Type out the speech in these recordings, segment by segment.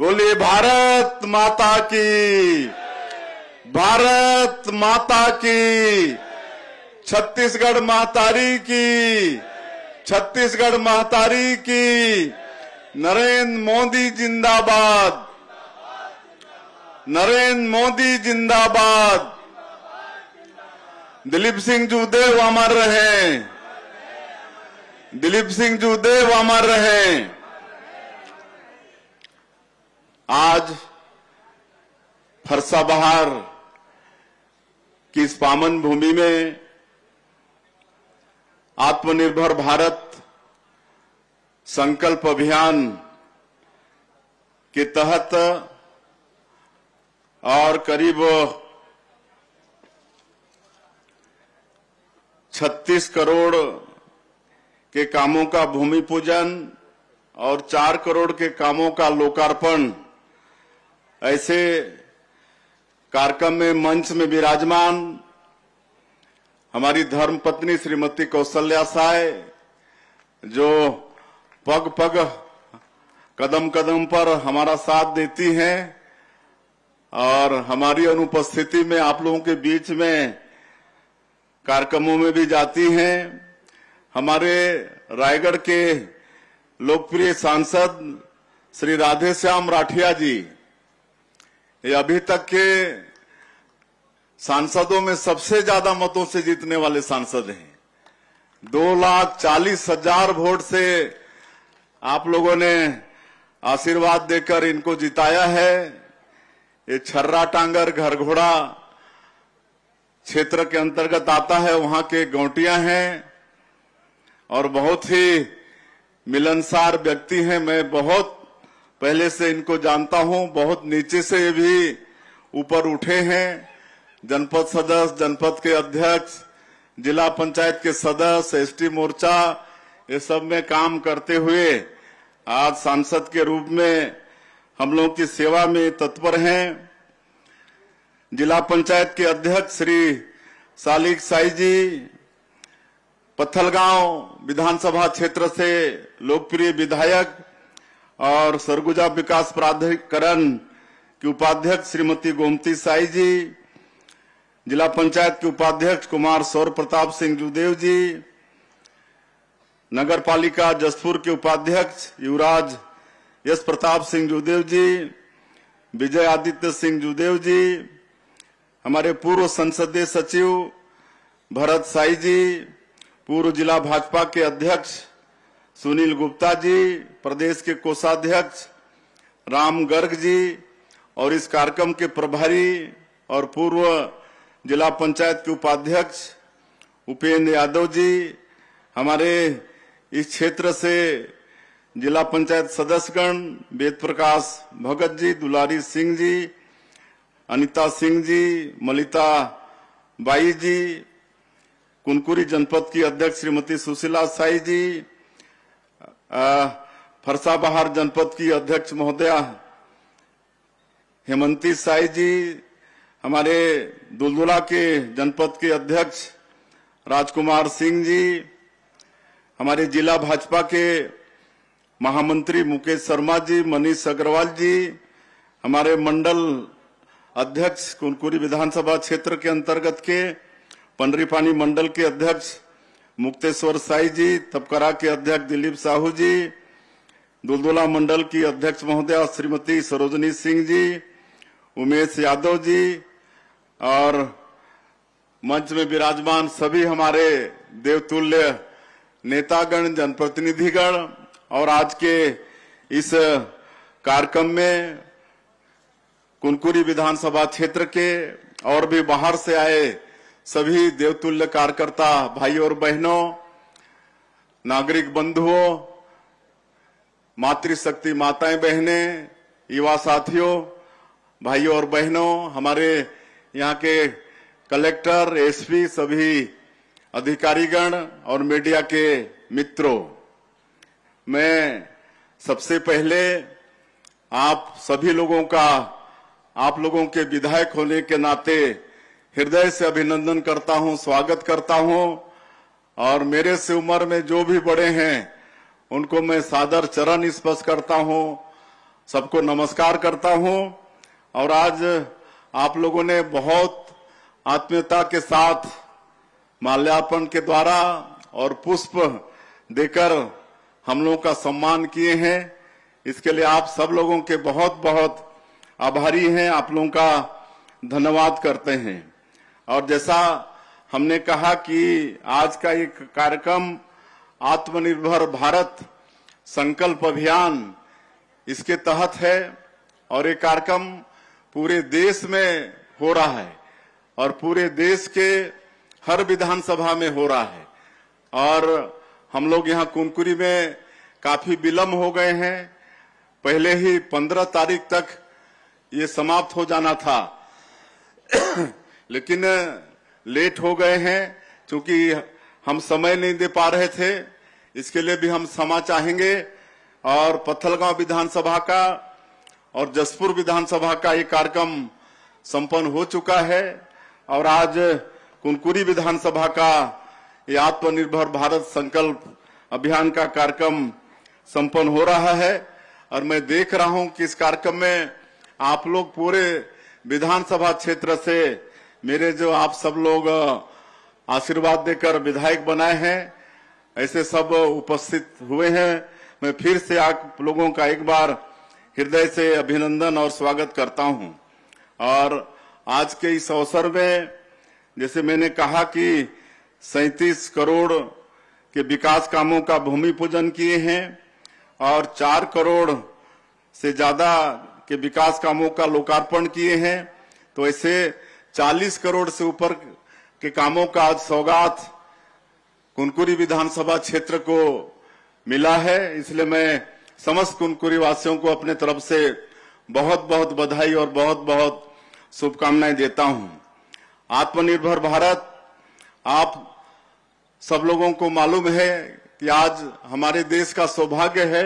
बोलिए भारत माता की, भारत माता की, छत्तीसगढ़ महतारी की, छत्तीसगढ़ महतारी की। नरेंद्र मोदी जिंदाबाद, नरेंद्र मोदी जिंदाबाद। दिलीप सिंह जूदेव अमर रहें, दिलीप सिंह जूदेव अमर रहें। आज फरसाबहार की इस पावन भूमि में आत्मनिर्भर भारत संकल्प अभियान के तहत और करीब 36 करोड़ के कामों का भूमि पूजन और 4 करोड़ के कामों का लोकार्पण ऐसे कार्यक्रम में मंच में विराजमान हमारी धर्मपत्नी श्रीमती कौशल्या साय, जो पग पग कदम कदम पर हमारा साथ देती हैं और हमारी अनुपस्थिति में आप लोगों के बीच में कार्यक्रमों में भी जाती हैं। हमारे रायगढ़ के लोकप्रिय सांसद श्री राधेश्याम राठिया जी, ये अभी तक के सांसदों में सबसे ज्यादा मतों से जीतने वाले सांसद हैं। 2,40,000 वोट से आप लोगों ने आशीर्वाद देकर इनको जिताया है। ये छर्रा टांगर घरघोड़ा क्षेत्र के अंतर्गत आता है, वहां के गौटिया हैं और बहुत ही मिलनसार व्यक्ति हैं। मैं बहुत पहले से इनको जानता हूं, बहुत नीचे से ये भी ऊपर उठे हैं। जनपद सदस्य, जनपद के अध्यक्ष, जिला पंचायत के सदस्य, एसटी मोर्चा, ये सब में काम करते हुए आज सांसद के रूप में हम लोगों की सेवा में तत्पर हैं। जिला पंचायत के अध्यक्ष श्री सालिक साई जी, पत्थलगांव विधानसभा क्षेत्र से लोकप्रिय विधायक और सरगुजा विकास प्राधिकरण की उपाध्यक्ष श्रीमती गोमती साई जी, जिला पंचायत के उपाध्यक्ष कुमार सौर प्रताप सिंह जूदेव जी, नगर पालिका जसपुर के उपाध्यक्ष युवराज यश प्रताप सिंह जूदेव जी, विजय आदित्य सिंह जूदेव जी, हमारे पूर्व संसदीय सचिव भरत साई जी, पूर्व जिला भाजपा के अध्यक्ष सुनील गुप्ता जी, प्रदेश के कोषाध्यक्ष राम गर्ग जी और इस कार्यक्रम के प्रभारी और पूर्व जिला पंचायत के उपाध्यक्ष उपेंद्र यादव जी, हमारे इस क्षेत्र से जिला पंचायत सदस्यगण वेद प्रकाश भगत जी, दुलारी सिंह जी, अनिता सिंह जी, मलिता बाई जी, कुनकुरी जनपद की अध्यक्ष श्रीमती सुशीला साई जी, फरसाबहार जनपद की अध्यक्ष महोदया हेमंती साई जी, हमारे दुलदुला के जनपद के अध्यक्ष राजकुमार सिंह जी, हमारे जिला भाजपा के महामंत्री मुकेश शर्मा जी, मनीष अग्रवाल जी, हमारे मंडल अध्यक्ष कुनकुरी विधानसभा क्षेत्र के अंतर्गत के पंडरीपानी मंडल के अध्यक्ष मुक्तेश्वर साई जी, तपकरा के अध्यक्ष दिलीप साहू जी, दुलदुला मंडल की अध्यक्ष महोदया श्रीमती सरोजनी सिंह जी, उमेश यादव जी और मंच में विराजमान सभी हमारे देवतुल्य नेतागण, जनप्रतिनिधिगण और आज के इस कार्यक्रम में कुनकुरी विधानसभा क्षेत्र के और भी बाहर से आए सभी देवतुल्य कार्यकर्ता भाई और बहनों, नागरिक बंधुओं, मातृशक्ति माताएं बहनें, युवा साथियों, भाइयों और बहनों, हमारे यहाँ के कलेक्टर, एसपी, सभी अधिकारीगण और मीडिया के मित्रों, मैं सबसे पहले आप सभी लोगों का, आप लोगों के विधायक होने के नाते हृदय से अभिनंदन करता हूं, स्वागत करता हूं और मेरे से उम्र में जो भी बड़े हैं उनको मैं सादर चरण स्पर्श करता हूं सबको नमस्कार करता हूं। और आज आप लोगों ने बहुत आत्मीयता के साथ माल्यार्पण के द्वारा और पुष्प देकर हम लोगों का सम्मान किए हैं। इसके लिए आप सब लोगों के बहुत बहुत आभारी हैं, आप लोगों का धन्यवाद करते हैं। और जैसा हमने कहा कि आज का ये कार्यक्रम आत्मनिर्भर भारत संकल्प अभियान इसके तहत है और ये कार्यक्रम पूरे देश में हो रहा है और पूरे देश के हर विधानसभा में हो रहा है। और हम लोग यहाँ कुनकुरी में काफी विलम्ब हो गए हैं। पहले ही 15 तारीख तक ये समाप्त हो जाना था लेकिन लेट हो गए हैं क्योंकि हम समय नहीं दे पा रहे थे। इसके लिए भी हम क्षमा चाहेंगे। और पत्थलगांव विधानसभा का और जसपुर विधानसभा का ये कार्यक्रम संपन्न हो चुका है और आज कुनकुरी विधानसभा का ये आत्मनिर्भर भारत संकल्प अभियान का कार्यक्रम संपन्न हो रहा है। और मैं देख रहा हूं कि इस कार्यक्रम में आप लोग पूरे विधानसभा क्षेत्र से मेरे जो आप सब लोग आशीर्वाद देकर विधायक बनाए हैं, ऐसे सब उपस्थित हुए हैं। मैं फिर से आप लोगों का एक बार हृदय से अभिनंदन और स्वागत करता हूं। और आज के इस अवसर में जैसे मैंने कहा कि 37 करोड़ के विकास कामों का भूमि पूजन किए हैं और 4 करोड़ से ज्यादा के विकास कामों का लोकार्पण किए हैं, तो ऐसे 40 करोड़ से ऊपर के कामों का आज सौगात कुनकुरी विधानसभा क्षेत्र को मिला है। इसलिए मैं समस्त कुनकुरी वासियों को अपने तरफ से बहुत बहुत बधाई और बहुत बहुत शुभकामनाएं देता हूं। आत्मनिर्भर भारत, आप सब लोगों को मालूम है कि आज हमारे देश का सौभाग्य है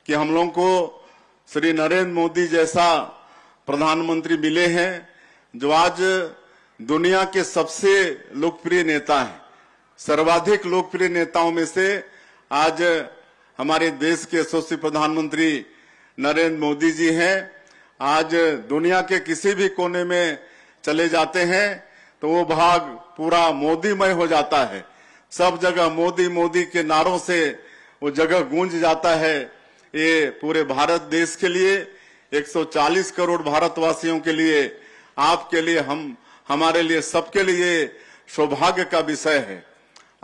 कि हम लोगों को श्री नरेंद्र मोदी जैसा प्रधानमंत्री मिले हैं जो आज दुनिया के सबसे लोकप्रिय नेता हैं। सर्वाधिक लोकप्रिय नेताओं में से आज हमारे देश के यशस्वी प्रधानमंत्री नरेंद्र मोदी जी हैं। आज दुनिया के किसी भी कोने में चले जाते हैं तो वो भाग पूरा मोदीमय हो जाता है। सब जगह मोदी मोदी के नारों से वो जगह गूंज जाता है। ये पूरे भारत देश के लिए, 140 करोड़ भारतवासियों के लिए, आपके लिए, हमारे लिए, सबके लिए सौभाग्य का विषय है।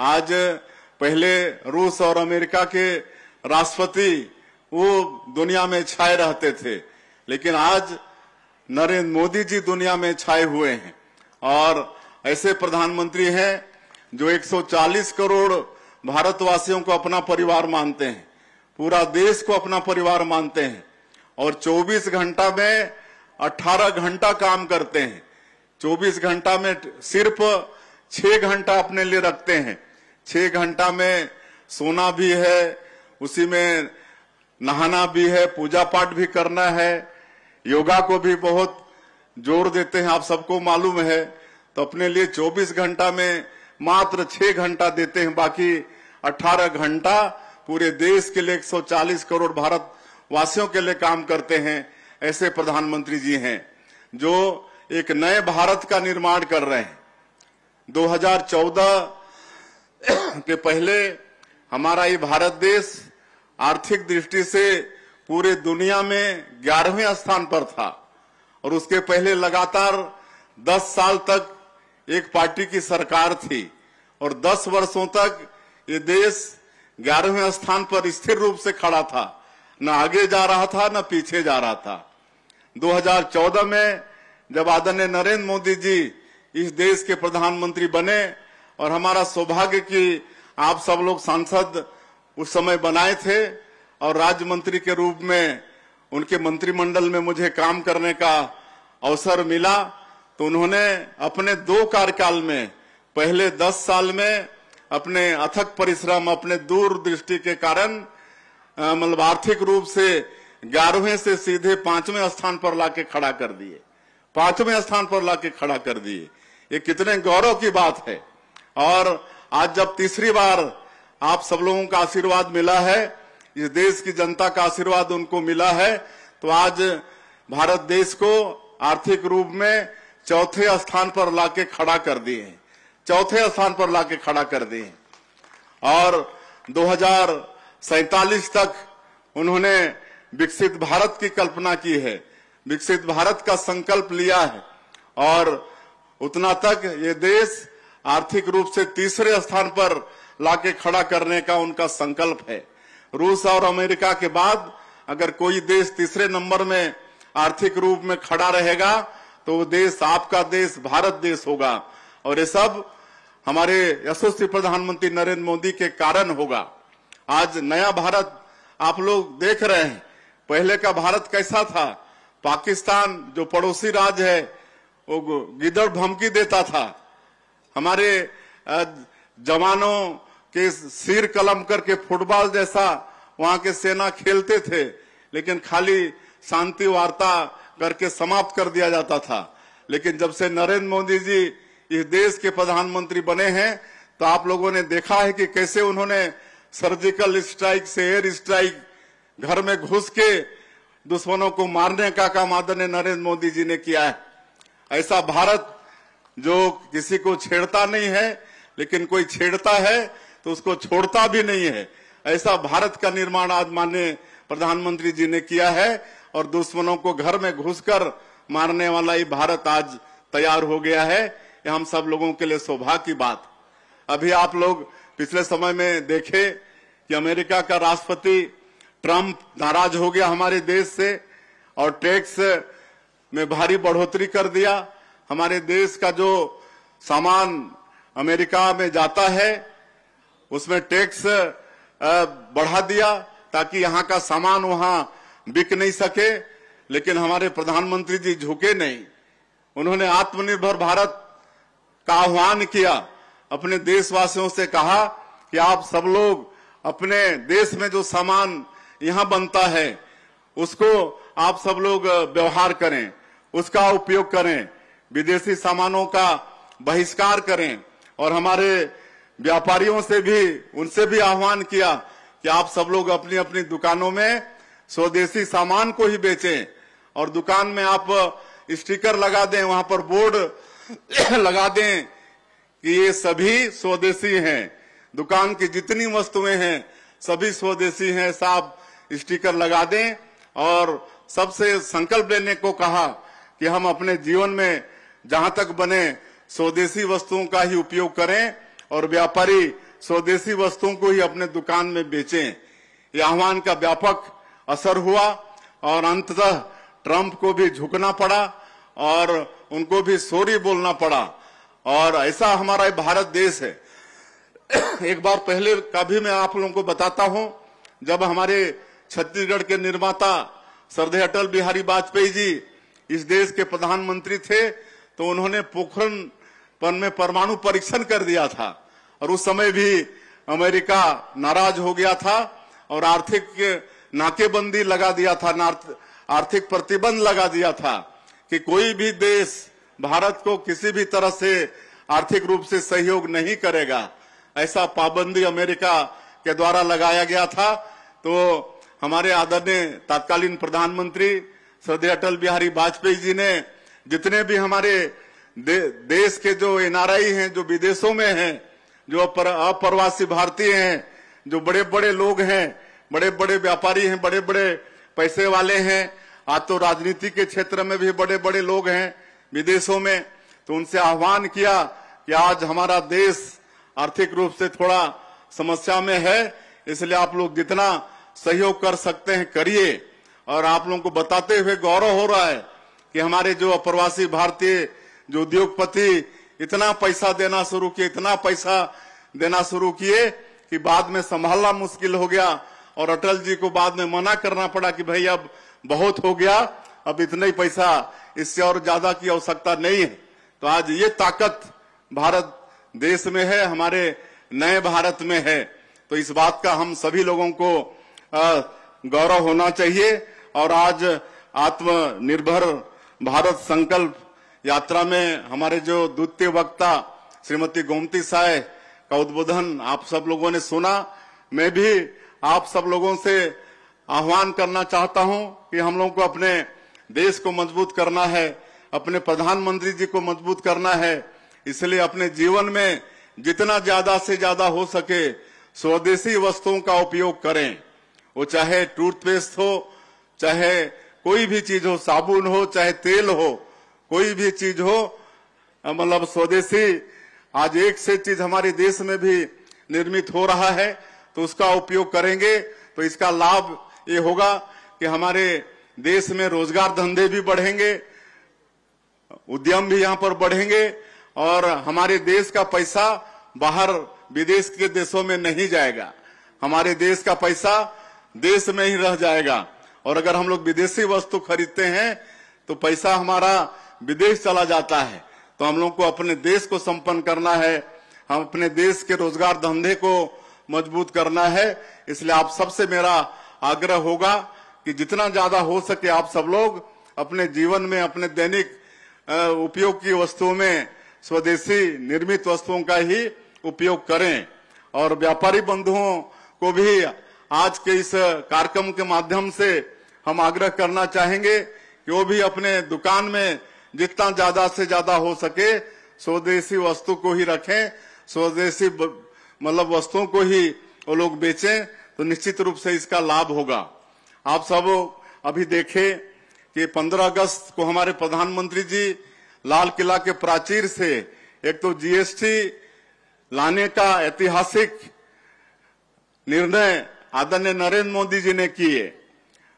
आज पहले रूस और अमेरिका के राष्ट्रपति वो दुनिया में छाए रहते थे, लेकिन आज नरेंद्र मोदी जी दुनिया में छाए हुए हैं और ऐसे प्रधानमंत्री हैं जो 140 करोड़ भारतवासियों को अपना परिवार मानते हैं, पूरा देश को अपना परिवार मानते हैं और 24 घंटा में 18 घंटा काम करते हैं। 24 घंटा में सिर्फ 6 घंटा अपने लिए रखते हैं। 6 घंटा में सोना भी है, उसी में नहाना भी है, पूजा पाठ भी करना है, योगा को भी बहुत जोर देते हैं, आप सबको मालूम है। तो अपने लिए 24 घंटा में मात्र 6 घंटा देते हैं, बाकी 18 घंटा पूरे देश के लिए 140 करोड़ भारतवासियों के लिए काम करते हैं। ऐसे प्रधानमंत्री जी हैं जो एक नए भारत का निर्माण कर रहे हैं। 2014 के पहले हमारा ये भारत देश आर्थिक दृष्टि से पूरे दुनिया में 11वें स्थान पर था और उसके पहले लगातार 10 साल तक एक पार्टी की सरकार थी और 10 वर्षों तक ये देश 11वें स्थान पर स्थिर रूप से खड़ा था, न आगे जा रहा था न पीछे जा रहा था। 2014 में जब आदरणीय नरेंद्र मोदी जी इस देश के प्रधानमंत्री बने और हमारा सौभाग्य कि आप सब लोग सांसद उस समय बनाए थे और राज्य मंत्री के रूप में उनके मंत्रिमंडल में मुझे काम करने का अवसर मिला, तो उन्होंने अपने 2 कार्यकाल में, पहले 10 साल में अपने अथक परिश्रम, अपने दूरदृष्टि के कारण मतलब आर्थिक रूप से 11वें से सीधे 5वें स्थान पर लाके खड़ा कर दिए, 5वें स्थान पर लाके खड़ा कर दिए। ये कितने गौरव की बात है। और आज जब तीसरी बार आप सब लोगों का आशीर्वाद मिला है, इस देश की जनता का आशीर्वाद उनको मिला है, तो आज भारत देश को आर्थिक रूप में चौथे स्थान पर लाके खड़ा कर दिए, चौथे स्थान पर लाके खड़ा कर दिए। और 2047 तक उन्होंने विकसित भारत की कल्पना की है, विकसित भारत का संकल्प लिया है, और उतना तक ये देश आर्थिक रूप से तीसरे स्थान पर लाके खड़ा करने का उनका संकल्प है। रूस और अमेरिका के बाद अगर कोई देश तीसरे नंबर में आर्थिक रूप में खड़ा रहेगा तो वो देश आपका देश भारत देश होगा, और ये सब हमारे यशस्वी प्रधानमंत्री नरेंद्र मोदी के कारण होगा। आज नया भारत आप लोग देख रहे हैं, पहले का भारत कैसा था? पाकिस्तान जो पड़ोसी राज्य है वो गिदड़ धमकी देता था, हमारे जवानों के सिर कलम करके फुटबॉल जैसा वहां के सेना खेलते थे, लेकिन खाली शांति वार्ता करके समाप्त कर दिया जाता था। लेकिन जब से नरेंद्र मोदी जी इस देश के प्रधानमंत्री बने हैं तो आप लोगों ने देखा है कि कैसे उन्होंने सर्जिकल स्ट्राइक से एयर स्ट्राइक, घर में घुस के दुश्मनों को मारने का काम आदरणीय नरेंद्र मोदी जी ने किया है। ऐसा भारत जो किसी को छेड़ता नहीं है, लेकिन कोई छेड़ता है तो उसको छोड़ता भी नहीं है, ऐसा भारत का निर्माण आज माननीय प्रधानमंत्री जी ने किया है, और दुश्मनों को घर में घुसकर मारने वाला ये भारत आज तैयार हो गया है। ये हम सब लोगों के लिए सौभाग्य की बात। अभी आप लोग पिछले समय में देखे कि अमेरिका का राष्ट्रपति ट्रंप नाराज हो गया हमारे देश से, और टैक्स में भारी बढ़ोतरी कर दिया। हमारे देश का जो सामान अमेरिका में जाता है उसमें टैक्स बढ़ा दिया ताकि यहाँ का सामान वहां बिक नहीं सके। लेकिन हमारे प्रधानमंत्री जी झुके नहीं, उन्होंने आत्मनिर्भर भारत का आह्वान किया, अपने देशवासियों से कहा कि आप सब लोग अपने देश में जो सामान यहाँ बनता है उसको आप सब लोग व्यवहार करें, उसका उपयोग करें, विदेशी सामानों का बहिष्कार करें। और हमारे व्यापारियों से भी, उनसे भी आह्वान किया कि आप सब लोग अपनी अपनी दुकानों में स्वदेशी सामान को ही बेचें, और दुकान में आप स्टिकर लगा दें, वहां पर बोर्ड लगा दें कि ये सभी स्वदेशी हैं, दुकान की जितनी वस्तुएं हैं सभी स्वदेशी हैं, साफ स्टिकर लगा दें। और सबसे संकल्प लेने को कहा कि हम अपने जीवन में जहां तक बने स्वदेशी वस्तुओं का ही उपयोग करें, और व्यापारी स्वदेशी वस्तुओं को ही अपने दुकान में बेचें। यह आह्वान का व्यापक असर हुआ, और अंततः ट्रंप को भी झुकना पड़ा और उनको भी सॉरी बोलना पड़ा। और ऐसा हमारा भारत देश है। एक बार पहले का भी मैं आप लोगों को बताता हूं, जब हमारे छत्तीसगढ़ के निर्माता श्रद्धेय अटल बिहारी वाजपेयी जी इस देश के प्रधानमंत्री थे तो उन्होंने पोखरण में परमाणु परीक्षण कर दिया था, और उस समय भी अमेरिका नाराज हो गया था और आर्थिक नाकेबंदी लगा दिया था, आर्थिक प्रतिबंध लगा दिया था कि कोई भी देश भारत को किसी भी तरह से आर्थिक रूप से सहयोग नहीं करेगा। ऐसा पाबंदी अमेरिका के द्वारा लगाया गया था। तो हमारे आदरणीय तत्कालीन प्रधानमंत्री श्रद्धेय अटल बिहारी वाजपेयी जी ने जितने भी हमारे देश के जो एनआरआई हैं, जो विदेशों में हैं, जो अप्रवासी भारतीय हैं, जो बड़े बड़े लोग हैं, बड़े बड़े व्यापारी हैं, बड़े बड़े पैसे वाले हैं, आज तो राजनीति के क्षेत्र में भी बड़े बड़े लोग हैं विदेशों में, तो उनसे आह्वान किया कि आज हमारा देश आर्थिक रूप से थोड़ा समस्या में है, इसलिए आप लोग जितना सहयोग कर सकते हैं करिए। और आप लोगों को बताते हुए गौरव हो रहा है कि हमारे जो अप्रवासी भारतीय जो उद्योगपति इतना पैसा देना शुरू किए, इतना पैसा देना शुरू किए कि बाद में संभालना मुश्किल हो गया, और अटल जी को बाद में मना करना पड़ा कि भाई अब बहुत हो गया, अब इतना ही पैसा, इससे और ज्यादा की आवश्यकता नहीं है। तो आज ये ताकत भारत देश में है, हमारे नए भारत में है। तो इस बात का हम सभी लोगों को गौरव होना चाहिए। और आज आत्मनिर्भर भारत संकल्प यात्रा में हमारे जो द्वितीय वक्ता श्रीमती गोमती साय का उद्बोधन आप सब लोगों ने सुना। मैं भी आप सब लोगों से आह्वान करना चाहता हूं कि हम लोग को अपने देश को मजबूत करना है, अपने प्रधानमंत्री जी को मजबूत करना है। इसलिए अपने जीवन में जितना ज्यादा से ज्यादा हो सके स्वदेशी वस्तुओं का उपयोग करें। वो चाहे टूथपेस्ट हो, चाहे कोई भी चीज हो, साबुन हो, चाहे तेल हो, कोई भी चीज हो, मतलब स्वदेशी। आज एक से चीज हमारे देश में भी निर्मित हो रहा है, तो उसका उपयोग करेंगे तो इसका लाभ ये होगा कि हमारे देश में रोजगार धंधे भी बढ़ेंगे, उद्यम भी यहाँ पर बढ़ेंगे और हमारे देश का पैसा बाहर विदेश के देशों में नहीं जाएगा। हमारे देश का पैसा देश में ही रह जाएगा। और अगर हम लोग विदेशी वस्तु खरीदते हैं तो पैसा हमारा विदेश चला जाता है। तो हम लोग को अपने देश को संपन्न करना है, हम अपने देश के रोजगार धंधे को मजबूत करना है। इसलिए आप सबसे मेरा आग्रह होगा कि जितना ज्यादा हो सके आप सब लोग अपने जीवन में, अपने दैनिक उपयोग की वस्तुओं में स्वदेशी निर्मित वस्तुओं का ही उपयोग करें। और व्यापारी बंधुओं को भी आज के इस कार्यक्रम के माध्यम से हम आग्रह करना चाहेंगे कि वो भी अपने दुकान में जितना ज्यादा से ज्यादा हो सके स्वदेशी वस्तु को ही रखें, स्वदेशी मतलब वस्तुओं को ही वो लोग बेचें, तो निश्चित रूप से इसका लाभ होगा। आप सब अभी देखें कि 15 अगस्त को हमारे प्रधानमंत्री जी लाल किला के प्राचीर से एक तो जीएसटी लाने का ऐतिहासिक निर्णय आदरणीय नरेंद्र मोदी जी ने किए।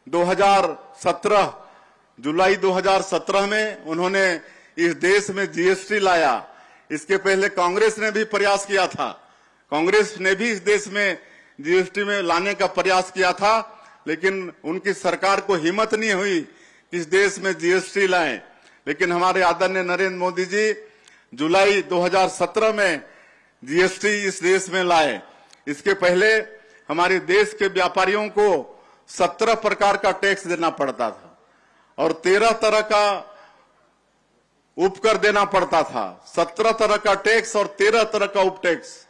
2017 जुलाई 2017 में उन्होंने इस देश में जीएसटी लाया। इसके पहले कांग्रेस ने भी प्रयास किया था, कांग्रेस ने भी इस देश में जीएसटी में लाने का प्रयास किया था, लेकिन उनकी सरकार को हिम्मत नहीं हुई इस देश में जीएसटी लाएं। लेकिन हमारे आदरणीय नरेंद्र मोदी जी जुलाई 2017 में जीएसटी इस देश में लाए। इसके पहले हमारे देश के व्यापारियों को 17 प्रकार का टैक्स देना पड़ता था और 13 तरह का उपकर देना पड़ता था। 17 तरह का टैक्स और 13 तरह का उप टैक्स।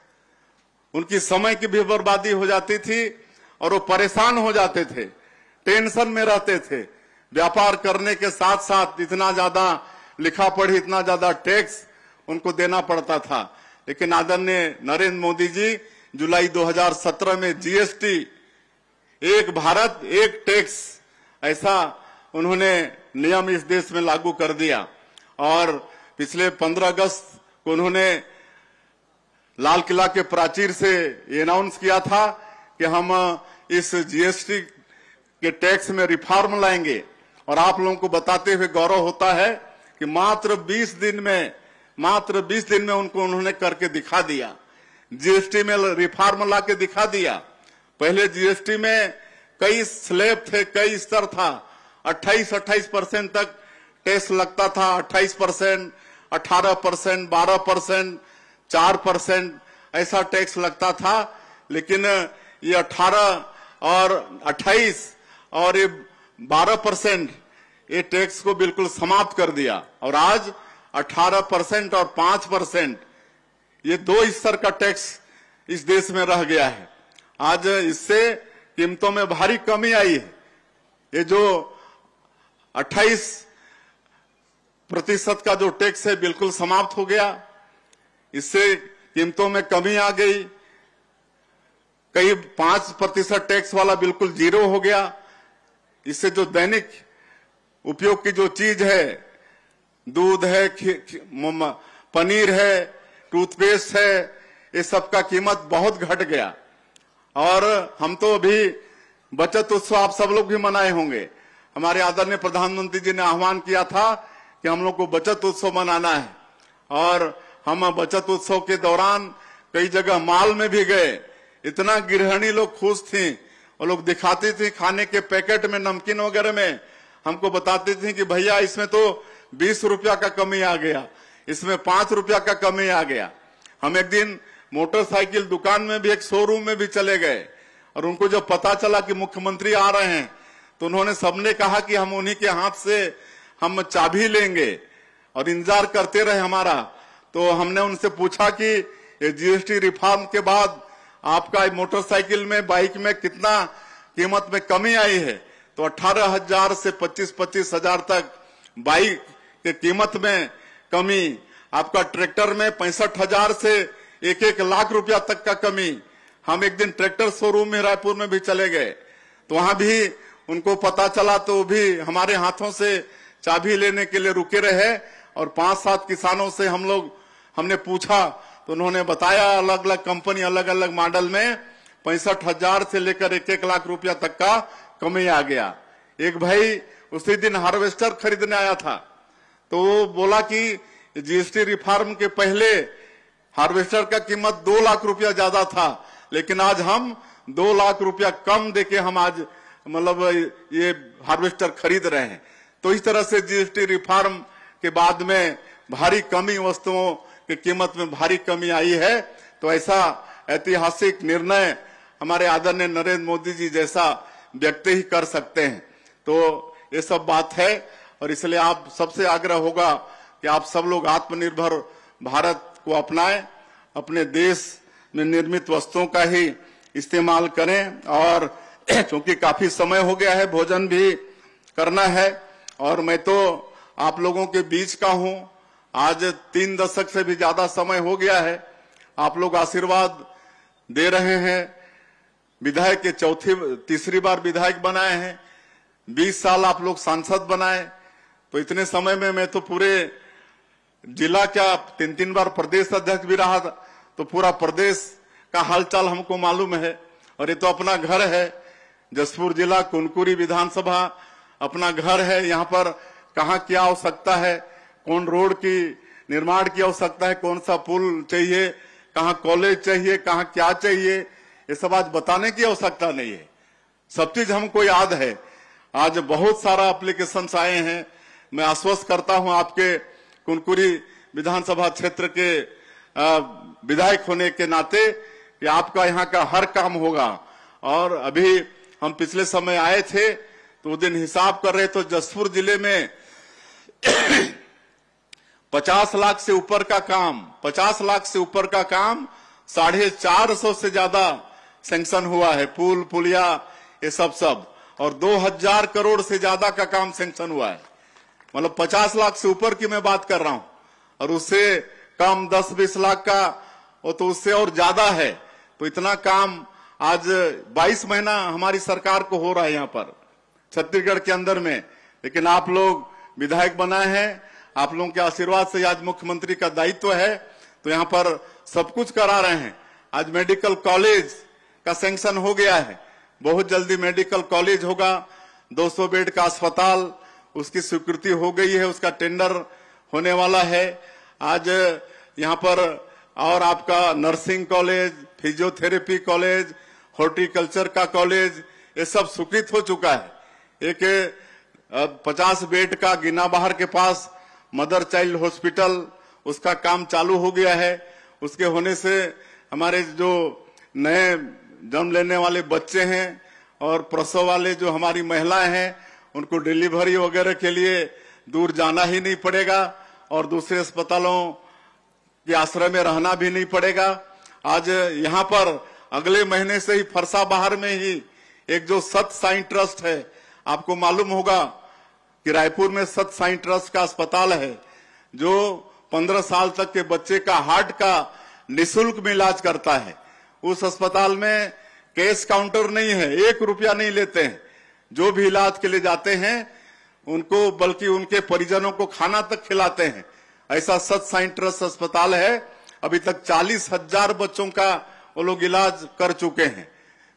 उनकी समय की भी बर्बादी हो जाती थी और वो परेशान हो जाते थे, टेंशन में रहते थे। व्यापार करने के साथ साथ इतना ज्यादा लिखा पढ़ी, इतना ज्यादा टैक्स उनको देना पड़ता था। लेकिन आदरणीय नरेंद्र मोदी जी जुलाई 2017 में जीएसटी, एक भारत एक टैक्स, ऐसा उन्होंने नियम इस देश में लागू कर दिया। और पिछले 15 अगस्त को उन्होंने लाल किला के प्राचीर से ये अनाउंस किया था कि हम इस जीएसटी के टैक्स में रिफॉर्म लाएंगे। और आप लोगों को बताते हुए गौरव होता है कि मात्र 20 दिन में उनको उन्होंने करके दिखा दिया। जीएसटी में रिफॉर्म ला के दिखा दिया। पहले जीएसटी में कई स्लैब थे, कई स्तर था। 28% तक टैक्स लगता था। 28%, 18%, 12%, 4% ऐसा टैक्स लगता था। लेकिन ये 18 और 28 और ये 12% ये टैक्स को बिल्कुल समाप्त कर दिया। और आज 18% और 5% ये 2 स्तर का टैक्स इस देश में रह गया है। आज इससे कीमतों में भारी कमी आई है। ये जो 28% का जो टैक्स है बिल्कुल समाप्त हो गया। इससे कीमतों में कमी आ गई। कई 5% टैक्स वाला बिल्कुल जीरो हो गया। इससे जो दैनिक उपयोग की जो चीज है, दूध है, पनीर है, टूथपेस्ट है, ये सब का कीमत बहुत घट गया। और हम तो अभी बचत उत्सव आप सब लोग भी मनाए होंगे। हमारे आदरणीय प्रधानमंत्री जी ने आह्वान किया था कि हम लोग को बचत उत्सव मनाना है। और हम बचत उत्सव के दौरान कई जगह मॉल में भी गए। इतना गृहिणी लोग खुश थी, वो लोग दिखाती थी खाने के पैकेट में, नमकीन वगैरह में, हमको बताती थी कि भैया इसमें तो 20 रुपया का कमी आ गया, इसमें 5 रुपया का कमी आ गया। हम एक दिन मोटरसाइकिल दुकान में भी, एक शोरूम में भी चले गए और उनको जब पता चला कि मुख्यमंत्री आ रहे हैं तो उन्होंने सबने कहा कि हम उन्हीं के हाथ से हम चाबी लेंगे और इंतजार करते रहे हमारा। तो हमने उनसे पूछा कि जीएसटी रिफॉर्म के बाद आपका मोटरसाइकिल में, बाइक में कितना कीमत में कमी आई है, तो 18,000 से 25,000 तक बाइक के कीमत में कमी, आपका ट्रैक्टर में 65,000 से 1-1 लाख रुपया तक का कमी। हम एक दिन ट्रैक्टर शोरूम में रायपुर में भी चले गए, तो वहां भी उनको पता चला, तो भी हमारे हाथों से चाबी लेने के लिए रुके रहे। और 5-7 किसानों से हमने पूछा, तो उन्होंने बताया अलग अलग कंपनी, अलग अलग मॉडल में 65,000 से लेकर 1-1 लाख रुपया तक का कमी आ गया। एक भाई उसी दिन हार्वेस्टर खरीदने आया था, तो वो बोला कि जीएसटी रिफॉर्म के पहले हार्वेस्टर का कीमत 2 लाख रुपया ज्यादा था, लेकिन आज हम 2 लाख रुपया कम देके हम आज मतलब ये हार्वेस्टर खरीद रहे हैं। तो इस तरह से जीएसटी रिफॉर्म के बाद में भारी कमी, वस्तुओं की कीमत में भारी कमी आई है। तो ऐसा ऐतिहासिक निर्णय हमारे आदरणीय नरेंद्र मोदी जी जैसा व्यक्ति ही कर सकते हैं। तो ये सब बात है, और इसलिए आप सबसे आग्रह होगा कि आप सब लोग आत्मनिर्भर भारत को अपनाएं, अपने देश में निर्मित वस्तुओं का ही इस्तेमाल करें। और क्योंकि काफी समय हो गया है, भोजन भी करना है, और मैं तो आप लोगों के बीच का हूं। आज 3 दशक से भी ज्यादा समय हो गया है, आप लोग आशीर्वाद दे रहे हैं। विधायक के तीसरी बार विधायक बनाए हैं, 20 साल आप लोग सांसद बनाए। तो इतने समय में मैं तो पूरे जिला क्या 3-3 बार प्रदेश अध्यक्ष भी रहा था, तो पूरा प्रदेश का हालचाल हमको मालूम है। और ये तो अपना घर है, जसपुर जिला कुनकुरी विधानसभा अपना घर है। यहाँ पर कहाँ क्या आवश्यकता है, कौन रोड की निर्माण की आवश्यकता है, कौन सा पुल चाहिए, कहाँ कॉलेज चाहिए, कहाँ क्या चाहिए, ये सब आज बताने की आवश्यकता नहीं है, सब चीज हमको याद है। आज बहुत सारा एप्लीकेशन आए हैं। मैं आश्वस्त करता हूं आपके कुनकुरी विधानसभा क्षेत्र के विधायक होने के नाते कि आपका यहाँ का हर काम होगा। और अभी हम पिछले समय आए थे, तो उस दिन हिसाब कर रहे तो जसपुर जिले में 50 लाख से ऊपर का काम 450 से ज्यादा सैंक्शन हुआ है, पुल पुलिया ये सब, और 2000 करोड़ से ज्यादा का काम सैंक्शन हुआ है। मतलब 50 लाख से ऊपर की मैं बात कर रहा हूं, और उससे कम 10-20 लाख का वो तो उससे और ज्यादा है। तो इतना काम आज 22 महीना हमारी सरकार को हो रहा है यहाँ पर छत्तीसगढ़ के अंदर में। लेकिन आप लोग विधायक बनाए हैं, आप लोगों के आशीर्वाद से आज मुख्यमंत्री का दायित्व है, तो यहाँ पर सब कुछ करा रहे हैं। आज मेडिकल कॉलेज का सैंक्शन हो गया है, बहुत जल्दी मेडिकल कॉलेज होगा। 200 बेड का अस्पताल, उसकी स्वीकृति हो गई है, उसका टेंडर होने वाला है। आज यहाँ पर और आपका nursing college, physiotherapy college, horticulture का कॉलेज, ये सब स्वीकृत हो चुका है। एक 50 बेड का गिना बाहर के पास मदर चाइल्ड हॉस्पिटल, उसका काम चालू हो गया है। उसके होने से हमारे जो नए जन्म लेने वाले बच्चे हैं और प्रसव वाले जो हमारी महिलाएं हैं, उनको डिलीवरी वगैरह के लिए दूर जाना ही नहीं पड़ेगा, और दूसरे अस्पतालों के आश्रय में रहना भी नहीं पड़ेगा। आज यहाँ पर अगले महीने से ही फरसा बाहर में ही एक जो सत साई ट्रस्ट है, आपको मालूम होगा कि रायपुर में सत साई ट्रस्ट का अस्पताल है, जो 15 साल तक के बच्चे का हार्ट का निःशुल्क में इलाज करता है। उस अस्पताल में कैश काउंटर नहीं है, 1 रुपया नहीं लेते हैं। जो भी इलाज के लिए जाते हैं उनको, बल्कि उनके परिजनों को खाना तक खिलाते हैं। ऐसा सत साई ट्रस्ट अस्पताल है। अभी तक 40,000 बच्चों का वो लोग इलाज कर चुके हैं।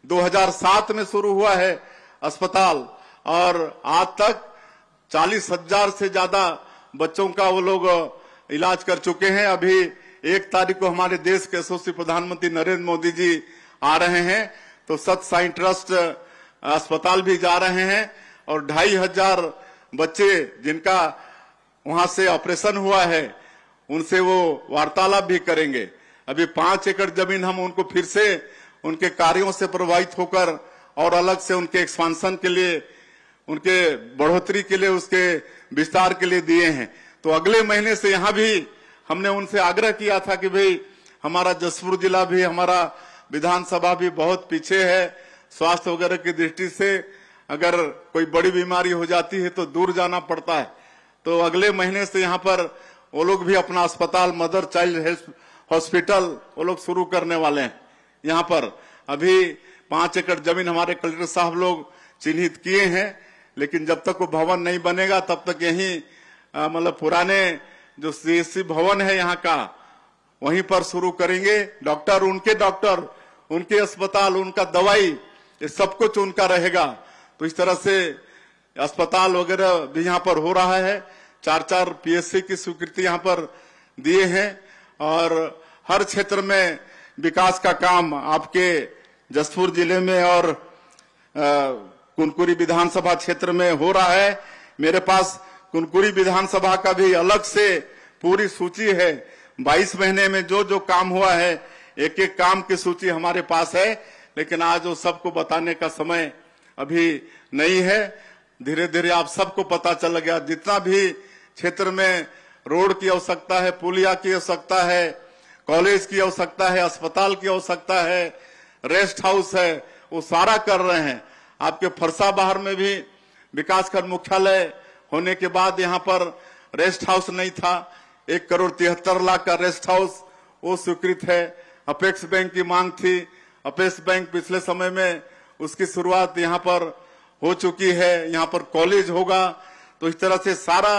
2007 में शुरू हुआ है अस्पताल, और आज तक 40,000 से ज्यादा बच्चों का वो लोग इलाज कर चुके हैं। अभी 1 तारीख को हमारे देश के यशस्वी प्रधानमंत्री नरेंद्र मोदी जी आ रहे हैं, तो सत साई ट्रस्ट अस्पताल भी जा रहे हैं, और 2,500 बच्चे जिनका वहां से ऑपरेशन हुआ है, उनसे वो वार्तालाप भी करेंगे। अभी 5 एकड़ जमीन हम उनको फिर से उनके कार्यों से प्रभावित होकर और अलग से उनके एक्सपांशन के लिए, उनके बढ़ोतरी के लिए, उसके विस्तार के लिए दिए हैं। तो अगले महीने से यहाँ भी हमने उनसे आग्रह किया था कि भाई हमारा जसपुर जिला भी, हमारा विधानसभा भी बहुत पीछे है, स्वास्थ्य वगैरह की दृष्टि से अगर कोई बड़ी बीमारी हो जाती है तो दूर जाना पड़ता है। तो अगले महीने से यहाँ पर वो लोग भी अपना अस्पताल, मदर चाइल्ड हेल्थ हॉस्पिटल वो लोग शुरू करने वाले हैं। यहाँ पर अभी 5 एकड़ जमीन हमारे कलेक्टर साहब लोग चिन्हित किए हैं, लेकिन जब तक वो भवन नहीं बनेगा तब तक यही मतलब पुराने जो CHC भवन है यहाँ का वहीं पर शुरू करेंगे। डॉक्टर, उनके अस्पताल, उनका दवाई, ये सब कुछ उनका रहेगा। तो इस तरह से अस्पताल वगैरह भी यहाँ पर हो रहा है। 4 PSC की स्वीकृति यहाँ पर दिए हैं और हर क्षेत्र में विकास का काम आपके जसपुर जिले में और कुनकुरी विधानसभा क्षेत्र में हो रहा है। मेरे पास कुनकुरी विधानसभा का भी अलग से पूरी सूची है। 22 महीने में जो जो काम हुआ है, एक एक काम की सूची हमारे पास है, लेकिन आज वो सबको बताने का समय अभी नहीं है। धीरे धीरे आप सबको पता चल गया, जितना भी क्षेत्र में रोड की आवश्यकता है, पुलिया की आवश्यकता है, कॉलेज की आवश्यकता है, अस्पताल की आवश्यकता है, रेस्ट हाउस है, वो सारा कर रहे हैं। आपके फरसाबहार में भी विकासखंड मुख्यालय होने के बाद यहाँ पर रेस्ट हाउस नहीं था। 1,73,00,000 का रेस्ट हाउस वो स्वीकृत है। अपेक्स बैंक की मांग थी, अपेक्स बैंक पिछले समय में उसकी शुरुआत यहाँ पर हो चुकी है। यहाँ पर कॉलेज होगा। तो इस तरह से सारा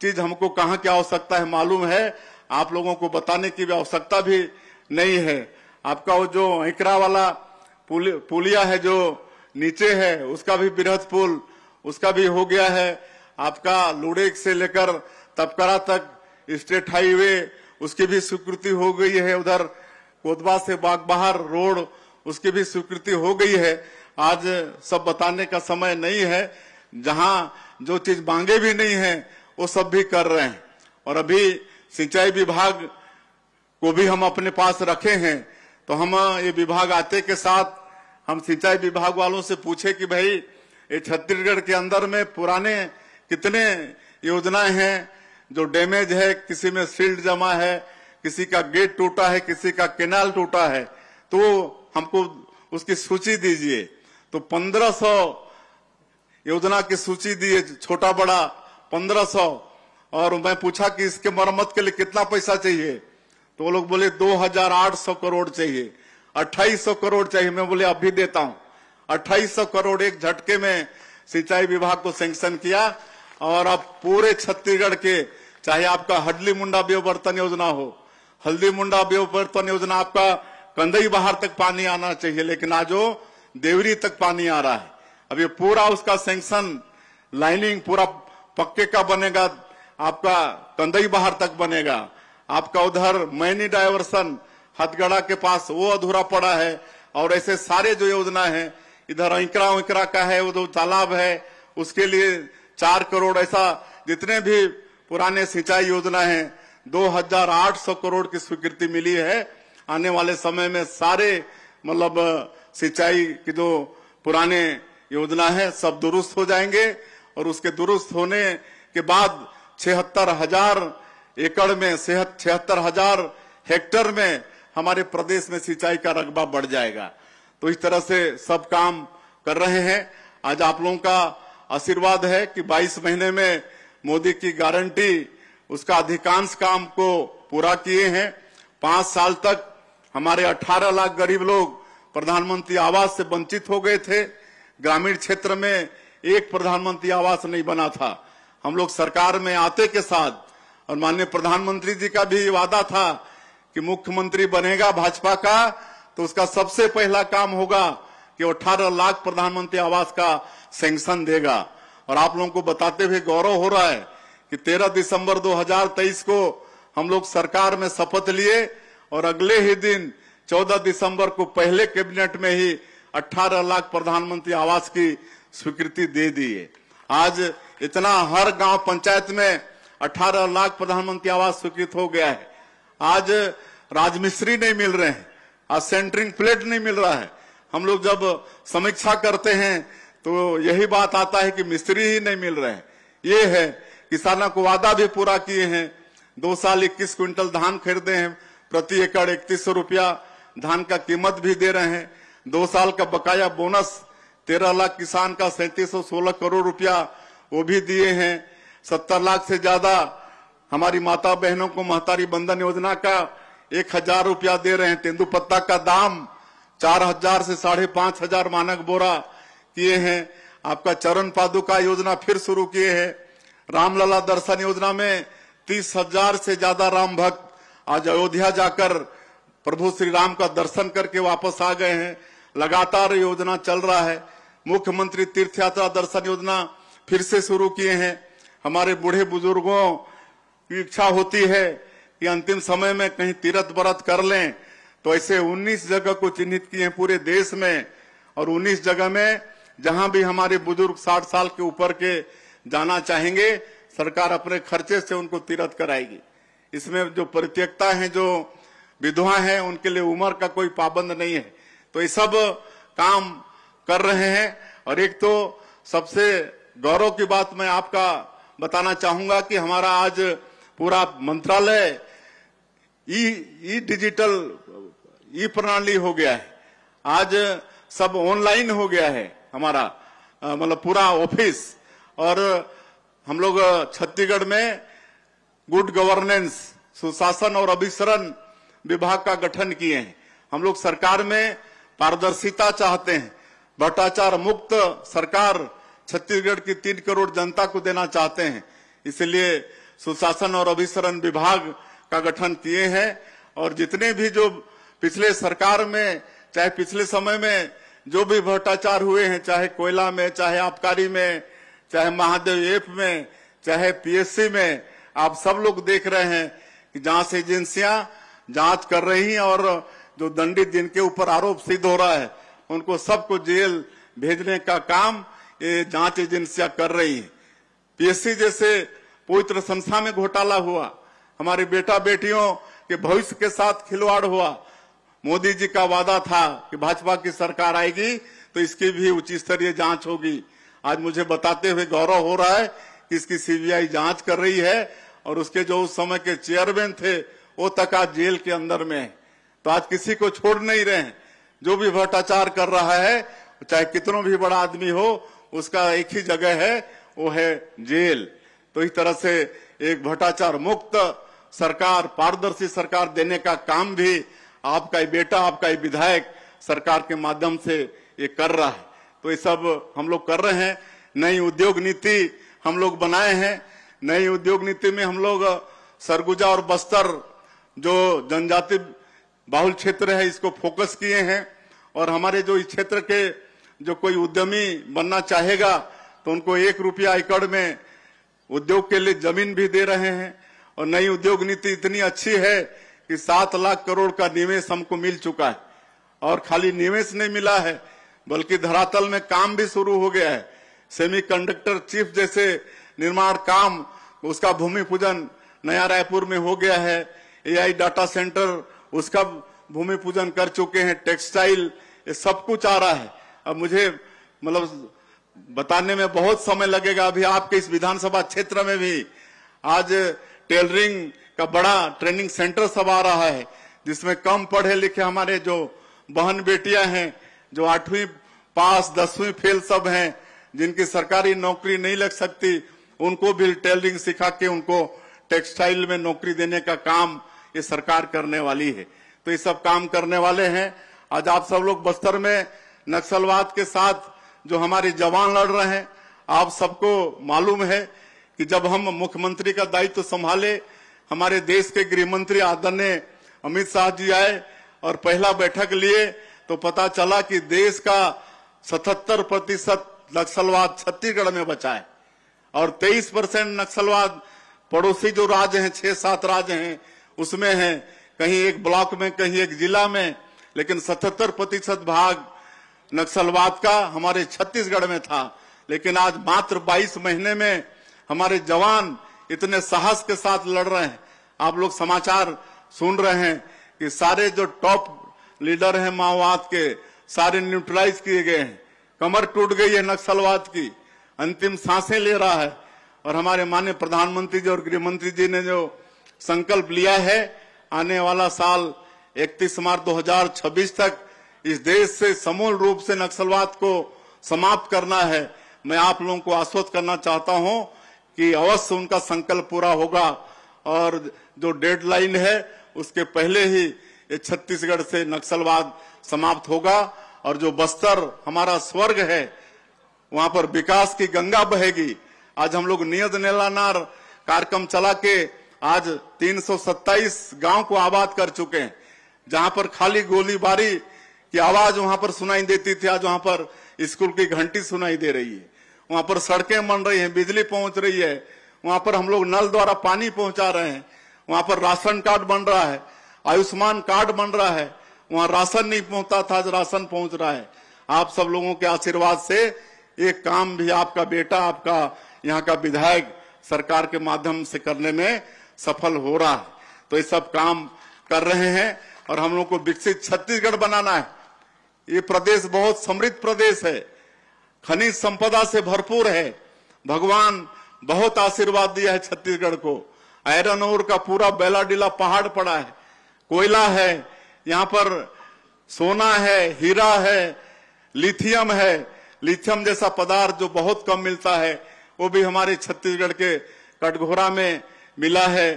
चीज हमको कहाँ की आवश्यकता है मालूम है, आप लोगों को बताने की भी आवश्यकता भी नहीं है। आपका वो जो एकरा वाला पुलिया है जो नीचे है, उसका भी बृहद पुल, उसका भी हो गया है। आपका लुड़ेक से लेकर तपकरा तक स्टेट हाईवे, उसकी भी स्वीकृति हो गई है। उधर कोतबा से बागबहार रोड, उसकी भी स्वीकृति हो गई है। आज सब बताने का समय नहीं है। जहां जो चीज मांगे भी नहीं है वो सब भी कर रहे हैं। और अभी सिंचाई विभाग को भी हम अपने पास रखे हैं। तो हम ये विभाग आते के साथ हम सिंचाई विभाग वालों से पूछे कि भाई ये छत्तीसगढ़ के अंदर में पुराने कितने योजनाएं हैं जो डैमेज है, किसी में सील्ड जमा है, किसी का गेट टूटा है, किसी का केनाल टूटा है, तो हमको उसकी सूची दीजिए। तो 1500 योजना की सूची दी, छोटा बड़ा 1500। और मैं पूछा कि इसके मरम्मत के लिए कितना पैसा चाहिए, तो वो लोग बोले 2800 करोड़ चाहिए, 2800 करोड़ चाहिए। मैं बोले अभी देता हूं। 2800 करोड़ एक झटके में सिंचाई विभाग को सैंक्शन किया। और अब पूरे छत्तीसगढ़ के, चाहे आपका हडली मुंडा बेवबर्तन योजना हो, हल्दी मुंडा बेवबर्तन योजना, आपका कंदई बहार तक पानी आना चाहिए, लेकिन आज वो देवरी तक पानी आ रहा है। अब ये पूरा उसका सैंक्शन लाइनिंग पूरा पक्के का बनेगा, आपका कंदई बहार तक बनेगा। आपका उधर मैनी डायवर्सन हथगढ़ा के पास वो अधूरा पड़ा है। और ऐसे सारे जो योजना है, इधर अंकरा का है, वो जो तालाब है उसके लिए 4 करोड़, ऐसा जितने भी पुराने सिंचाई योजना है 2800 करोड़ की स्वीकृति मिली है। आने वाले समय में सारे मतलब सिंचाई की जो पुराने योजना है सब दुरुस्त हो जाएंगे। और उसके दुरुस्त होने के बाद 76,000 एकड़ में 76,000 हेक्टेयर में हमारे प्रदेश में सिंचाई का रकबा बढ़ जाएगा। तो इस तरह से सब काम कर रहे हैं। आज आप लोगों का आशीर्वाद है कि 22 महीने में मोदी की गारंटी, उसका अधिकांश काम को पूरा किए हैं। 5 साल तक हमारे 18 लाख गरीब लोग प्रधानमंत्री आवास से वंचित हो गए थे। ग्रामीण क्षेत्र में एक प्रधानमंत्री आवास नहीं बना था। हम लोग सरकार में आते के साथ, और माननीय प्रधानमंत्री जी का भी वादा था कि मुख्यमंत्री बनेगा भाजपा का तो उसका सबसे पहला काम होगा कि 18 लाख प्रधानमंत्री आवास का सैंक्शन देगा। और आप लोगों को बताते हुए गौरव हो रहा है कि 13 दिसंबर 2023 को हम लोग सरकार में शपथ लिए और अगले ही दिन 14 दिसंबर को पहले कैबिनेट में ही 18 लाख प्रधानमंत्री आवास की स्वीकृति दे दी है। आज इतना हर गांव पंचायत में 18 लाख प्रधानमंत्री आवास स्वीकृत हो गया है। आज राजमिस्त्री नहीं मिल रहे हैं, आज सेंटरिंग प्लेट नहीं मिल रहा है। हम लोग जब समीक्षा करते हैं तो यही बात आता है कि मिस्त्री ही नहीं मिल रहे हैं। ये है, किसानों को वादा भी पूरा किए हैं। 2 साल 21 क्विंटल धान खरीदे हैं, प्रति एकड़ 3100 रुपया धान का कीमत भी दे रहे हैं। 2 साल का बकाया बोनस 13 लाख किसान का 3716 करोड़ रुपया वो भी दिए हैं। 70 लाख से ज्यादा हमारी माता बहनों को महतारी बंधन योजना का 1000 रुपया दे रहे हैं। तेंदुपत्ता का दाम 4000 से 5500 मानक बोरा किए हैं। आपका चरण पादुका योजना फिर शुरू किए हैं। रामलला दर्शन योजना में 30,000 से ज्यादा राम भक्त आज अयोध्या जाकर प्रभु श्री राम का दर्शन करके वापस आ गए हैं। लगातार योजना चल रहा है। मुख्यमंत्री तीर्थ यात्रा दर्शन योजना फिर से शुरू किए हैं। हमारे बूढ़े बुजुर्गों की इच्छा होती है कि अंतिम समय में कहीं तीर्थ व्रत कर लें, तो ऐसे 19 जगह को चिन्हित किए हैं पूरे देश में। और 19 जगह में जहां भी हमारे बुजुर्ग 60 साल के ऊपर के जाना चाहेंगे, सरकार अपने खर्चे से उनको तीर्थ कराएगी। इसमें जो परित्यक्ता है, जो विधवा हैं, उनके लिए उम्र का कोई पाबंद नहीं है। तो ये सब काम कर रहे हैं। और एक तो सबसे गौरव की बात मैं आपका बताना चाहूंगा कि हमारा आज पूरा मंत्रालय ई डिजिटल ई प्रणाली हो गया है। आज सब ऑनलाइन हो गया है हमारा, मतलब पूरा ऑफिस। और हम लोग छत्तीसगढ़ में गुड गवर्नेंस, सुशासन और अभिसरण विभाग का गठन किए हैं। हम लोग सरकार में पारदर्शिता चाहते हैं। भ्रष्टाचार मुक्त सरकार छत्तीसगढ़ की 3 करोड़ जनता को देना चाहते हैं। इसलिए सुशासन और अभिसरण विभाग का गठन किए हैं। और जितने भी जो पिछले सरकार में, चाहे पिछले समय में जो भी भ्रष्टाचार हुए हैं, चाहे कोयला में, चाहे आबकारी में, चाहे महादेव एप में, चाहे पीएससी में, आप सब लोग देख रहे हैं कि जांच एजेंसियां जांच कर रही हैं। और जो दंडित जिनके ऊपर आरोप सिद्ध हो रहा है, उनको सबको जेल भेजने का काम ये जांच एजेंसियां कर रही हैं। पीएससी जैसे पवित्र संस्था में घोटाला हुआ, हमारे बेटा बेटियों के भविष्य के साथ खिलवाड़ हुआ। मोदी जी का वादा था कि भाजपा की सरकार आएगी तो इसकी भी उच्च स्तरीय जांच होगी। आज मुझे बताते हुए गौरव हो रहा है कि इसकी सीबीआई जांच कर रही है। और उसके जो उस समय के चेयरमैन थे, वो तक आज जेल के अंदर में है। तो आज किसी को छोड़ नहीं रहे हैं। जो भी भ्रष्टाचार कर रहा है, चाहे कितना भी बड़ा आदमी हो, उसका एक ही जगह है, वो है जेल। तो इस तरह से एक भ्रष्टाचार मुक्त सरकार, पारदर्शी सरकार देने का काम भी आपका ही बेटा, आपका ही विधायक सरकार के माध्यम से ये कर रहा है। तो ये सब हम लोग कर रहे हैं। नई उद्योग नीति हम लोग बनाए हैं। नई उद्योग नीति में हम लोग सरगुजा और बस्तर जो जनजाति बाहुल क्षेत्र है, इसको फोकस किए हैं। और हमारे जो इस क्षेत्र के जो कोई उद्यमी बनना चाहेगा, तो उनको 1 रुपया एकड़ में उद्योग के लिए जमीन भी दे रहे हैं। और नई उद्योग नीति इतनी अच्छी है कि 7 लाख करोड़ का निवेश हमको मिल चुका है। और खाली निवेश नहीं मिला है, बल्कि धरातल में काम भी शुरू हो गया है। सेमीकंडक्टर चिप जैसे निर्माण काम, उसका भूमि पूजन नया रायपुर में हो गया है। एआई डाटा सेंटर, उसका भूमि पूजन कर चुके हैं। टेक्सटाइल, ये सब कुछ आ रहा है। अब मुझे मतलब बताने में बहुत समय लगेगा। अभी आपके इस विधानसभा क्षेत्र में भी आज टेलरिंग का बड़ा ट्रेनिंग सेंटर सब आ रहा है, जिसमें कम पढ़े लिखे हमारे जो बहन बेटियां हैं, जो 8वीं पास 10वीं फेल सब हैं, जिनकी सरकारी नौकरी नहीं लग सकती, उनको भी टेलरिंग सिखा के उनको टेक्सटाइल में नौकरी देने का काम ये सरकार करने वाली है। तो ये सब काम करने वाले हैं। आज आप सब लोग बस्तर में नक्सलवाद के साथ जो हमारे जवान लड़ रहे हैं, आप सबको मालूम है कि जब हम मुख्यमंत्री का दायित्व संभाले, हमारे देश के गृह मंत्री आदरणीय अमित शाह जी आए और पहला बैठक लिए, तो पता चला कि देश का 77% नक्सलवाद छत्तीसगढ़ में बचा है। और 23% नक्सलवाद पड़ोसी जो राज्य हैं, 6-7 राज्य हैं, उसमें है। कहीं एक ब्लॉक में, कहीं एक जिला में, लेकिन 77% भाग नक्सलवाद का हमारे छत्तीसगढ़ में था। लेकिन आज मात्र 22 महीने में हमारे जवान इतने साहस के साथ लड़ रहे हैं। आप लोग समाचार सुन रहे हैं कि सारे जो टॉप लीडर हैं माओवाद के, सारे न्यूट्रलाइज किए गए हैं। कमर टूट गई है नक्सलवाद की, अंतिम सांसें ले रहा है। और हमारे माननीय प्रधानमंत्री जी और गृह मंत्री जी ने जो संकल्प लिया है, आने वाला साल 31 मार्च 2026 तक इस देश से समूल रूप से नक्सलवाद को समाप्त करना है। मैं आप लोगों को आश्वस्त करना चाहता हूं कि अवश्य उनका संकल्प पूरा होगा और जो डेडलाइन है उसके पहले ही ये छत्तीसगढ़ से नक्सलवाद समाप्त होगा और जो बस्तर हमारा स्वर्ग है वहां पर विकास की गंगा बहेगी। आज हम लोग नियत नीलानार कार्यक्रम चला के आज 327 गांव को आबाद कर चुके हैं। जहां पर खाली गोलीबारी की आवाज वहां पर सुनाई देती थी, आज वहां पर स्कूल की घंटी सुनाई दे रही है। वहां पर सड़कें बन रही हैं, बिजली पहुंच रही है, वहां पर हम लोग नल द्वारा पानी पहुंचा रहे हैं, वहां पर राशन कार्ड बन रहा है, आयुष्मान कार्ड बन रहा है। वहां राशन नहीं पहुंचता था, आज राशन पहुंच रहा है। आप सब लोगों के आशीर्वाद से एक काम भी आपका बेटा, आपका यहाँ का विधायक सरकार के माध्यम से करने में सफल हो रहा है। तो ये सब काम कर रहे हैं और हम लोग को विकसित छत्तीसगढ़ बनाना है। ये प्रदेश बहुत समृद्ध प्रदेश है, खनिज संपदा से भरपूर है। भगवान बहुत आशीर्वाद दिया है छत्तीसगढ़ को। आयरन ओर का पूरा बेलाडीला पहाड़ पड़ा है, कोयला है, यहाँ पर सोना है, हीरा है, लिथियम है। लिथियम जैसा पदार्थ जो बहुत कम मिलता है वो भी हमारे छत्तीसगढ़ के कटघोरा में मिला है।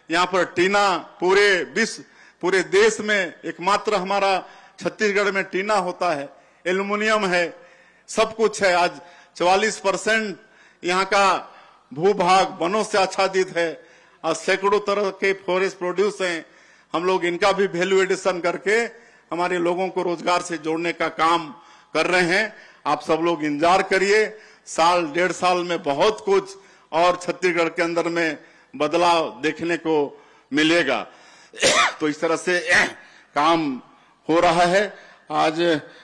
यहाँ पर टीना पूरे विश्व, पूरे देश में एकमात्र हमारा छत्तीसगढ़ में टीना होता है, एल्युमिनियम है, सब कुछ है। आज 44% यहाँ का भूभाग वनों से आच्छादित है और सैकड़ों तरह के फॉरेस्ट प्रोड्यूस हैं। हम लोग इनका भी वैल्यू एडिशन करके हमारे लोगों को रोजगार से जोड़ने का काम कर रहे हैं। आप सब लोग इंतजार करिए, साल डेढ़ साल में बहुत कुछ और छत्तीसगढ़ के अंदर में बदलाव देखने को मिलेगा। तो इस तरह से काम हो रहा है। आज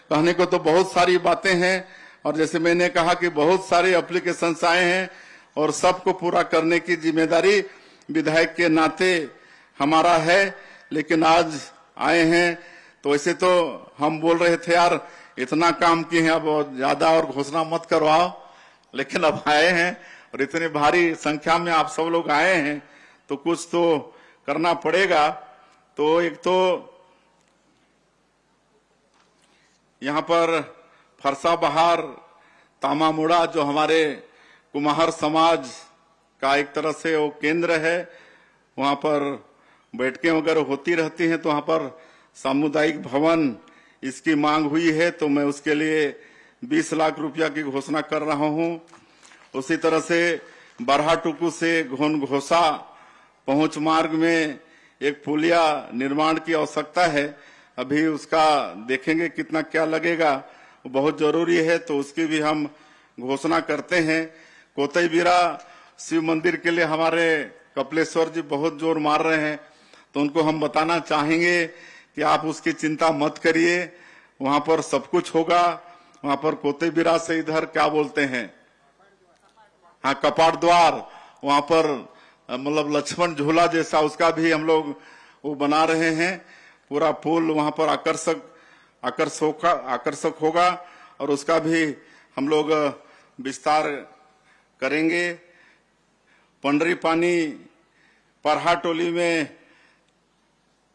कहने को तो बहुत सारी बातें हैं और जैसे मैंने कहा कि बहुत सारे एप्लीकेशंस आए हैं और सबको पूरा करने की जिम्मेदारी विधायक के नाते हमारा है। लेकिन आज आए हैं तो वैसे तो हम बोल रहे थे यार इतना काम किए हैं, अब ज्यादा और घोषणा मत करवाओ, लेकिन अब आए हैं और इतनी भारी संख्या में आप सब लोग आए हैं तो कुछ तो करना पड़ेगा। तो एक तो यहाँ पर फरसाबहार तामामुड़ा जो हमारे कुम्हार समाज का एक तरह से वो केंद्र है, वहां पर बैठकें वगैरह होती रहती हैं। तो वहां पर सामुदायिक भवन इसकी मांग हुई है तो मैं उसके लिए 20 लाख रुपया की घोषणा कर रहा हूं। उसी तरह से बरहाटुकू से घोन घोसा पहुंच मार्ग में एक पुलिया निर्माण की आवश्यकता है। अभी उसका देखेंगे कितना क्या लगेगा, वो बहुत जरूरी है तो उसकी भी हम घोषणा करते हैं। कोतईबीरा शिव मंदिर के लिए हमारे कपिलेश्वर जी बहुत जोर मार रहे हैं तो उनको हम बताना चाहेंगे कि आप उसकी चिंता मत करिए, वहां पर सब कुछ होगा। वहां पर कोतईबीरा से इधर क्या बोलते हैं, हाँ कपाट द्वार, वहां पर मतलब लक्ष्मण झूला जैसा उसका भी हम लोग वो बना रहे हैं। पूरा पुल वहां पर आकर्षक होगा और उसका भी हम लोग विस्तार करेंगे। पंडरी पानी परहा टोली में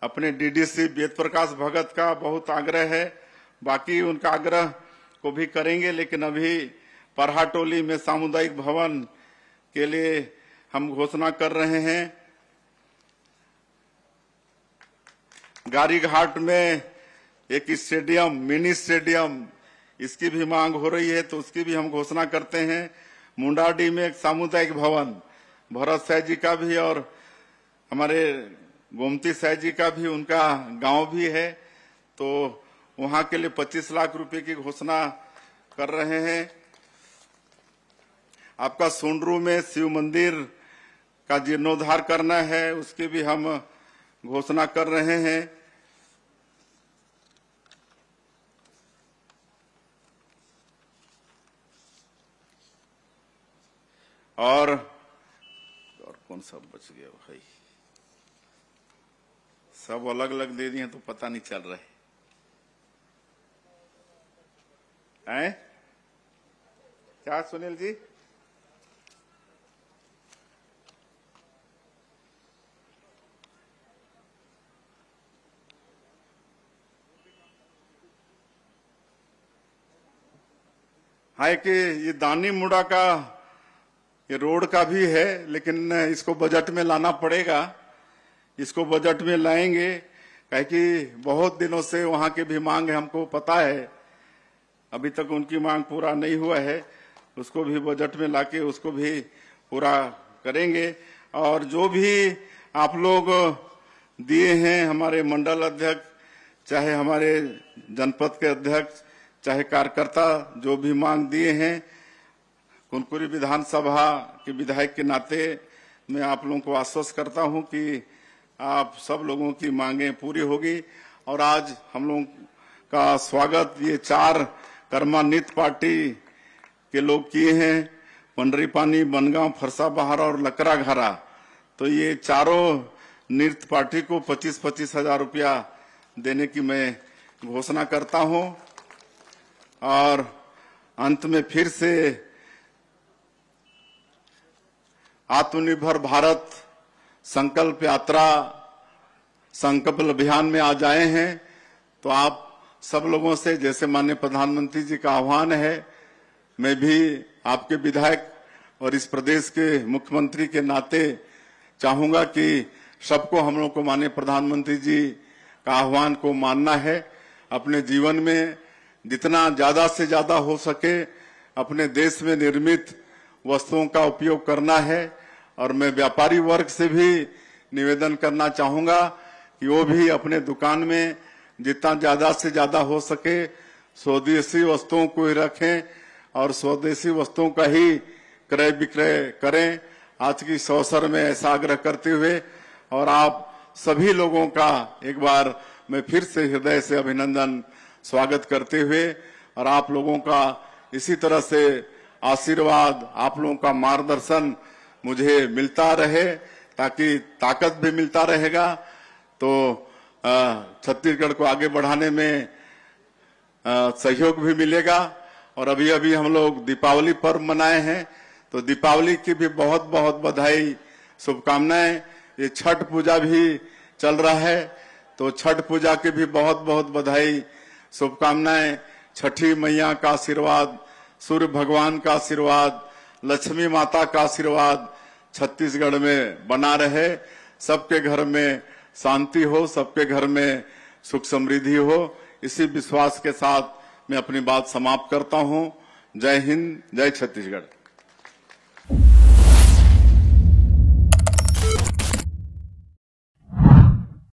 अपने डीडीसी वेद प्रकाश भगत का बहुत आग्रह है, बाकी उनका आग्रह को भी करेंगे। लेकिन अभी परहा टोली में सामुदायिक भवन के लिए हम घोषणा कर रहे हैं। गारी घाट में एक स्टेडियम, मिनी स्टेडियम, इसकी भी मांग हो रही है तो उसकी भी हम घोषणा करते हैं। मुंडाडी में एक सामुदायिक भवन, भरत साह जी का भी और हमारे गोमती साह जी का भी, उनका गांव भी है तो वहां के लिए 25 लाख रुपए की घोषणा कर रहे हैं। आपका सोंडरू में शिव मंदिर का जीर्णोद्धार करना है, उसकी भी हम घोषणा कर रहे हैं। और कौन सा बच गया भाई, सब अलग अलग दे दिए तो पता नहीं चल रहे हैं। क्या सुनील जी, है कि ये दानी मुड़ा का ये रोड का भी है, लेकिन इसको बजट में लाना पड़ेगा। इसको बजट में लाएंगे, काहे कि बहुत दिनों से वहां की भी मांग है, हमको पता है। अभी तक उनकी मांग पूरा नहीं हुआ है, उसको भी बजट में लाके उसको भी पूरा करेंगे। और जो भी आप लोग दिए हैं, हमारे मंडल अध्यक्ष, चाहे हमारे जनपद के अध्यक्ष, चाहे कार्यकर्ता, जो भी मांग दिए हैं, कुनकुरी विधानसभा के विधायक के नाते मैं आप लोगों को आश्वस्त करता हूं कि आप सब लोगों की मांगें पूरी होगी। और आज हम लोग का स्वागत ये 4 कर्मान्वित पार्टी के लोग किए हैं, पंडरीपानी, बनगांव, फरसाबहार और लकराघारा। तो ये चारों नृत्य पार्टी को 25-25 हजार रुपया देने की मैं घोषणा करता हूं। और अंत में फिर से आत्मनिर्भर भारत संकल्प यात्रा, संकल्प अभियान में आ जाए हैं, तो आप सब लोगों से, जैसे माननीय प्रधानमंत्री जी का आह्वान है, मैं भी आपके विधायक और इस प्रदेश के मुख्यमंत्री के नाते चाहूंगा कि सबको हम लोग को माननीय प्रधानमंत्री जी का आह्वान को मानना है। अपने जीवन में जितना ज्यादा से ज्यादा हो सके अपने देश में निर्मित वस्तुओं का उपयोग करना है। और मैं व्यापारी वर्ग से भी निवेदन करना चाहूंगा कि वो भी अपने दुकान में जितना ज्यादा से ज्यादा हो सके स्वदेशी वस्तुओं को ही रखें और स्वदेशी वस्तुओं का ही क्रय विक्रय करें। आज की इस अवसर में ऐसा आग्रह करते हुए और आप सभी लोगों का एक बार मैं फिर से हृदय से अभिनंदन स्वागत करते हुए, और आप लोगों का इसी तरह से आशीर्वाद, आप लोगों का मार्गदर्शन मुझे मिलता रहे, ताकि ताकत भी मिलता रहेगा, तो छत्तीसगढ़ को आगे बढ़ाने में सहयोग भी मिलेगा। और अभी अभी हम लोग दीपावली पर्व मनाए हैं, तो दीपावली की भी बहुत बहुत बधाई, शुभकामनाएं। ये छठ पूजा भी चल रहा है, तो छठ पूजा की भी बहुत बहुत बधाई, शुभकामनाएं। छठी मैया का आशीर्वाद, सूर्य भगवान का आशीर्वाद, लक्ष्मी माता का आशीर्वाद छत्तीसगढ़ में बना रहे। सबके घर में शांति हो, सबके घर में सुख समृद्धि हो, इसी विश्वास के साथ मैं अपनी बात समाप्त करता हूं। जय हिंद, जय छत्तीसगढ़।